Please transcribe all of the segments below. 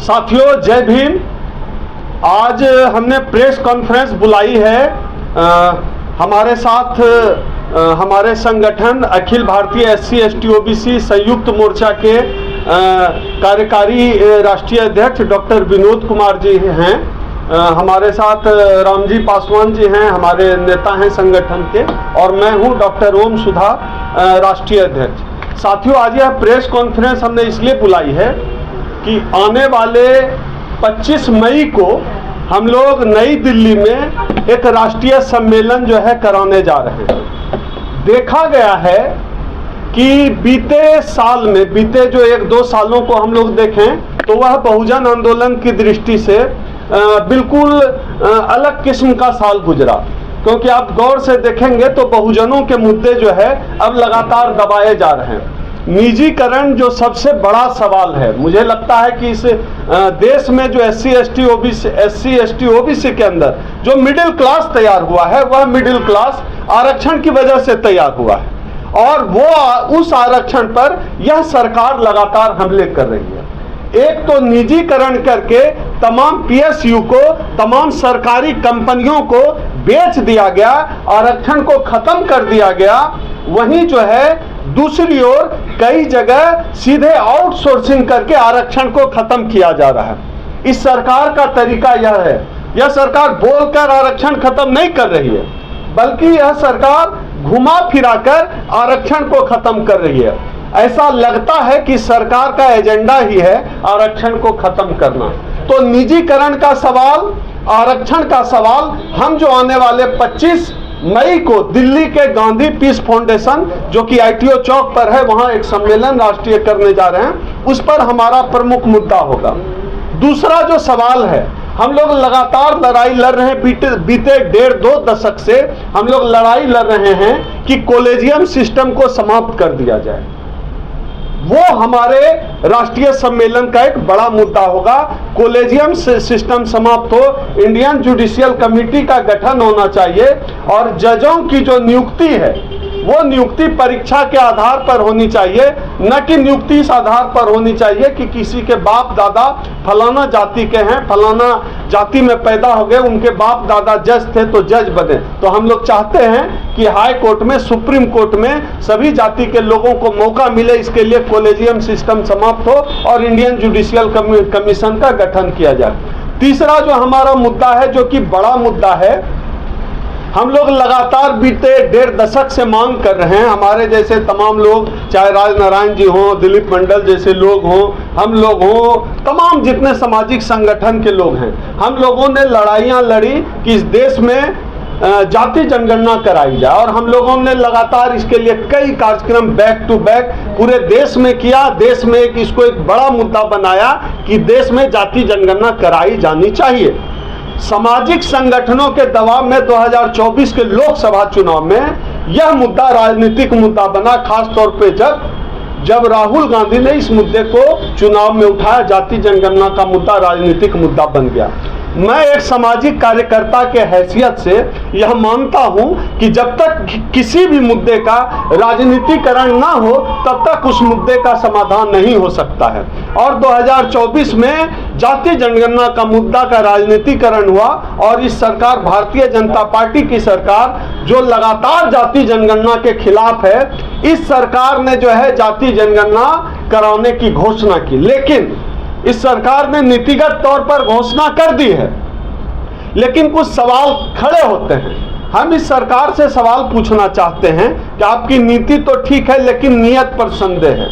साथियों, जय भीम। आज हमने प्रेस कॉन्फ्रेंस बुलाई है। हमारे साथ हमारे संगठन Akhil Bharatiya SC ST OBC संयुक्त मोर्चा के कार्यकारी राष्ट्रीय अध्यक्ष डॉक्टर विनोद कुमार जी हैं। हमारे साथ रामजी पासवान जी हैं, हमारे नेता हैं संगठन के, और मैं हूं डॉक्टर ओम सुधा, राष्ट्रीय अध्यक्ष। साथियों, आज यह प्रेस कॉन्फ्रेंस हमने इसलिए बुलाई है कि आने वाले 25 मई को हम लोग नई दिल्ली में एक राष्ट्रीय सम्मेलन जो है कराने जा रहे हैं। देखा गया है कि बीते साल में, बीते जो 1-2 सालों को हम लोग देखें तो वह बहुजन आंदोलन की दृष्टि से बिल्कुल अलग किस्म का साल गुजरा, क्योंकि आप गौर से देखेंगे तो बहुजनों के मुद्दे जो है अब लगातार दबाए जा रहे हैं। निजीकरण जो सबसे बड़ा सवाल है, मुझे लगता है कि इस देश में जो SC ST OBC के अंदर जो मिडिल क्लास तैयार हुआ है, वह मिडिल क्लास आरक्षण की वजह से तैयार हुआ है, और वो उस आरक्षण पर यह सरकार लगातार हमले कर रही है। एक तो निजीकरण करके तमाम PSU को, तमाम सरकारी कंपनियों को बेच दिया गया, आरक्षण को खत्म कर दिया गया। वहीं जो है दूसरी ओर कई जगह सीधे आउटसोर्सिंग करके आरक्षण को खत्म किया जा रहा है। इस सरकार का तरीका यह है, यह सरकार बोलकर आरक्षण खत्म नहीं कर रही है, बल्कि यह सरकार घुमा फिराकर आरक्षण को खत्म कर रही है। ऐसा लगता है कि सरकार का एजेंडा ही है आरक्षण को खत्म करना। तो निजीकरण का सवाल, आरक्षण का सवाल, हम जो आने वाले 25 मई को दिल्ली के गांधी पीस फाउंडेशन जो कि ITO चौक पर है, वहां एक सम्मेलन राष्ट्रीय करने जा रहे हैं, उस पर हमारा प्रमुख मुद्दा होगा। दूसरा जो सवाल है, हम लोग लगातार लड़ाई लड़ रहे हैं, बीते 1.5-2 दशक से हम लोग लड़ाई लड़ रहे हैं कि कॉलेजियम सिस्टम को समाप्त कर दिया जाए। वो हमारे राष्ट्रीय सम्मेलन का एक बड़ा मुद्दा होगा। कॉलेजियम सिस्टम समाप्त हो, इंडियन जुडिशियल कमेटी का गठन होना चाहिए, और जजों की जो नियुक्ति है वो नियुक्ति परीक्षा के आधार पर होनी चाहिए, न कि नियुक्ति इस आधार पर होनी चाहिए कि किसी के बाप दादा फलाना जाति के हैं, फलाना जाति में पैदा हो गए, उनके बाप दादा जज थे तो जज बने। तो हम लोग चाहते हैं कि हाई कोर्ट में, सुप्रीम कोर्ट में सभी जाति के लोगों को मौका मिले। इसके लिए कॉलेजियम सिस्टम समाप्त हो और इंडियन जुडिशियल कमीशन का गठन किया जाए। तीसरा जो हमारा मुद्दा है, जो कि बड़ा मुद्दा है, हम लोग लगातार बीते 1.5 दशक से मांग कर रहे हैं, हमारे जैसे तमाम लोग, चाहे राजनारायण जी हों, दिलीप मंडल जैसे लोग हों, हम लोग हों, तमाम जितने सामाजिक संगठन के लोग हैं, हम लोगों ने लड़ाइयाँ लड़ी कि इस देश में जाति जनगणना कराई जाए, और हम लोगों ने लगातार इसके लिए कई कार्यक्रम बैक टू बैक पूरे देश में किया। देश में इसको एक बड़ा मुद्दा बनाया कि देश में जाति जनगणना कराई जानी चाहिए। सामाजिक संगठनों के दबाव में 2024 के लोकसभा चुनाव में यह मुद्दा राजनीतिक मुद्दा बना, खास तौर पे जब राहुल गांधी ने इस मुद्दे को चुनाव में उठाया, जाति जनगणना का मुद्दा राजनीतिक मुद्दा बन गया। मैं एक सामाजिक कार्यकर्ता के हैसियत से यह मानता हूं कि जब तक किसी भी मुद्दे का राजनीतिकरण ना हो, तब तक उस मुद्दे का समाधान नहीं हो सकता है। और 2024 में जाति जनगणना का मुद्दा का राजनीतिकरण हुआ, और इस सरकार, भारतीय जनता पार्टी की सरकार, जो लगातार जाति जनगणना के खिलाफ है, इस सरकार ने जो है जाति जनगणना कराने की घोषणा की। लेकिन इस सरकार ने नीतिगत तौर पर घोषणा कर दी है, लेकिन कुछ सवाल खड़े होते हैं। हम इस सरकार से सवाल पूछना चाहते हैं कि आपकी नीति तो ठीक है, लेकिन नियत पर संदेह है।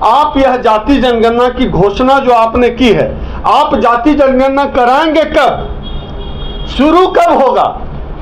आप यह जाति जनगणना की घोषणा जो आपने की है, आप जाति जनगणना कराएंगे कब? शुरू कब होगा?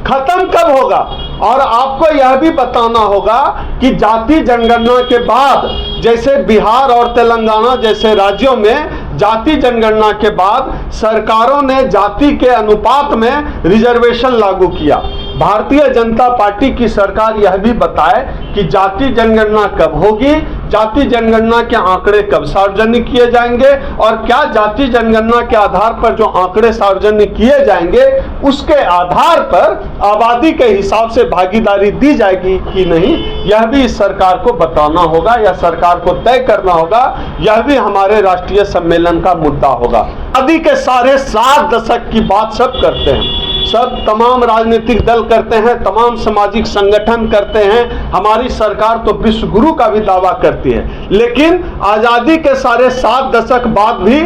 खत्म कब होगा? और आपको यह भी बताना होगा कि जाति जनगणना के बाद, जैसे बिहार और तेलंगाना जैसे राज्यों में जाति जनगणना के बाद सरकारों ने जाति के अनुपात में रिजर्वेशन लागू किया। भारतीय जनता पार्टी की सरकार यह भी बताए कि जाति जनगणना कब होगी, जाति जनगणना के आंकड़े कब सार्वजनिक किए जाएंगे और क्या जाति जनगणना के आधार पर जो आंकड़े सार्वजनिक किए जाएंगे उसके आधार पर आबादी के हिसाब से भागीदारी दी जाएगी कि नहीं, यह भी इस सरकार को बताना होगा या सरकार को तय करना होगा। यह भी हमारे राष्ट्रीय सम्मेलन का मुद्दा होगा। आबादी के सारे 7 दशक की बात सब करते हैं, सब तमाम राजनीतिक दल करते हैं, तमाम सामाजिक संगठन करते हैं, हमारी सरकार तो विश्व गुरु का भी दावा करती है। लेकिन आजादी के सारे 7 दशक बाद भी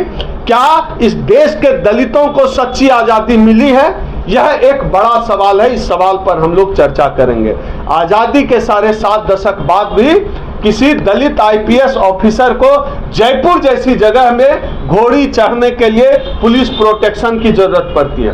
क्या इस देश के दलितों को सच्ची आजादी मिली है? यह एक बड़ा सवाल है। इस सवाल पर हम लोग चर्चा करेंगे। आजादी के सारे 7 दशक बाद भी किसी दलित आईपीएस ऑफिसर को जयपुर जैसी जगह में घोड़ी चढ़ने के लिए पुलिस प्रोटेक्शन की जरूरत पड़ती है।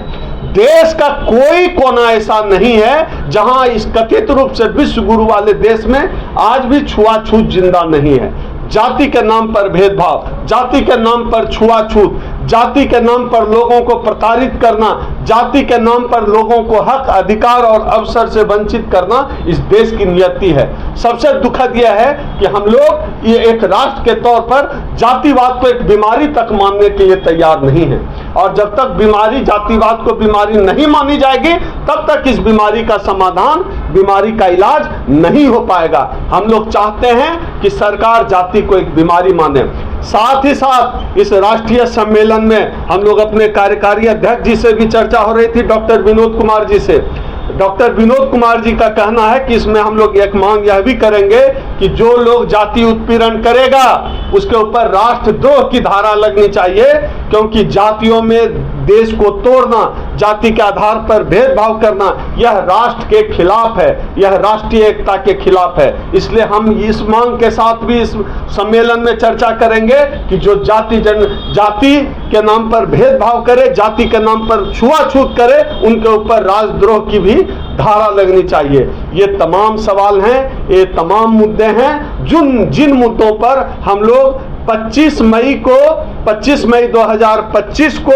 देश का कोई कोना ऐसा नहीं है जहां इस कथित रूप से विश्व गुरु वाले देश में आज भी छुआछूत जिंदा नहीं है। जाति के नाम पर भेदभाव, जाति के नाम पर छुआछूत, जाति के नाम पर लोगों को प्रताड़ित करना, जाति के नाम पर लोगों को हक, अधिकार और अवसर से वंचित करना इस देश की नियति है। सबसे दुखद यह है कि हम लोग ये एक राष्ट्र के तौर पर जातिवाद को एक बीमारी तक मानने के लिए तैयार नहीं है। और जब तक बीमारी, जातिवाद को बीमारी नहीं मानी जाएगी तब तक इस बीमारी का समाधान, बीमारी का इलाज नहीं हो पाएगा। हम लोग चाहते हैं कि सरकार जाति को एक बीमारी माने। साथ ही साथ इस राष्ट्रीय सम्मेलन में हम लोग अपने कार्यकारी अध्यक्ष जी से भी चर्चा हो रही थी, डॉक्टर विनोद कुमार जी से। डॉक्टर विनोद कुमार जी का कहना है कि इसमें हम लोग एक मांग यह भी करेंगे कि जो लोग जाति उत्पीड़न करेगा उसके ऊपर राष्ट्रद्रोह की धारा लगनी चाहिए, क्योंकि जातियों में देश को तोड़ना, जाति के आधार पर भेदभाव करना यह राष्ट्र के खिलाफ है, यह राष्ट्रीय एकता के खिलाफ है। इसलिए हम इस मांग के साथ भी इस सम्मेलन में चर्चा करेंगे कि जो जाति के नाम पर भेदभाव करे, जाति के नाम पर छुआछूत करे, उनके ऊपर राष्ट्रद्रोह की भी धारा लगनी चाहिए। ये तमाम सवाल हैं, ये तमाम मुद्दे हैं जिन मुद्दों पर हम लोग 25 मई 2025 को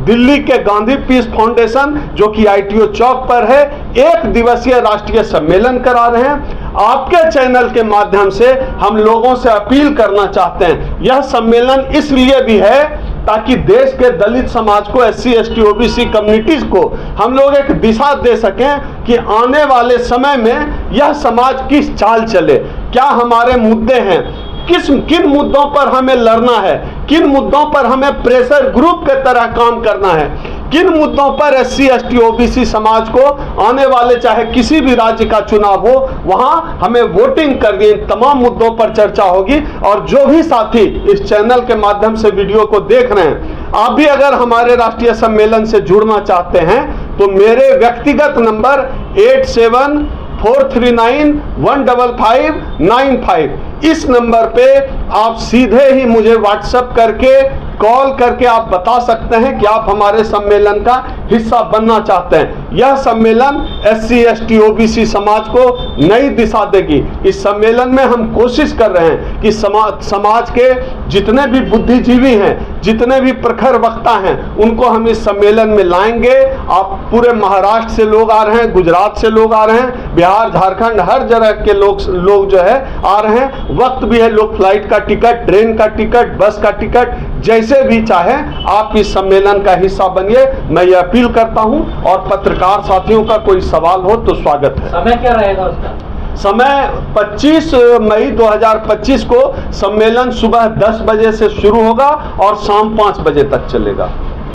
दिल्ली के गांधी पीस फाउंडेशन, जो कि ITO चौक पर है, 1 दिवसीय राष्ट्रीय सम्मेलन करा रहे हैं। आपके चैनल के माध्यम से हम लोगों से अपील करना चाहते हैं, यह सम्मेलन इसलिए भी है ताकि देश के दलित समाज को, SC ST OBC कम्युनिटीज को हम लोग एक दिशा दे सकें कि आने वाले समय में यह समाज किस चाल चले, क्या हमारे मुद्दे हैं, किन मुद्दों पर हमें लड़ना है, किन मुद्दों पर हमें प्रेशर ग्रुप के तरह काम करना है, किन मुद्दों पर SC ST OBC समाज को आने वाले चाहे किसी भी राज्य का चुनाव हो वहां हमें वोटिंग करनी है। तमाम मुद्दों पर चर्चा होगी। और जो भी साथी इस चैनल के माध्यम से वीडियो को देख रहे हैं, आप भी अगर हमारे राष्ट्रीय सम्मेलन से जुड़ना चाहते हैं तो मेरे व्यक्तिगत नंबर 8743915595, इस नंबर पे आप सीधे ही मुझे व्हाट्सएप करके, कॉल करके आप बता सकते हैं कि आप हमारे सम्मेलन का हिस्सा बनना चाहते हैं। यह सम्मेलन SC ST OBC समाज को नई दिशा देगी। इस सम्मेलन में हम कोशिश कर रहे हैं कि समाज के जितने भी बुद्धिजीवी हैं, जितने भी प्रखर वक्ता हैं, उनको हम इस सम्मेलन में लाएंगे। आप पूरे महाराष्ट्र से लोग आ रहे हैं, गुजरात से लोग आ रहे हैं, बिहार, झारखंड, हर जगह के लोग जो है आ रहे हैं। वक्त भी है, लोग फ्लाइट का टिकट, ट्रेन का टिकट, बस का टिकट, जैसे भी चाहे आप इस सम्मेलन का हिस्सा बनिए। मैं ये अपील करता हूं। और पत्रकार साथियों का कोई सवाल हो तो स्वागत है। समय क्या रहेगा उसका? समय 25 मई 2025 को सम्मेलन सुबह 10 बजे से शुरू होगा और शाम 5 बजे तक चलेगा।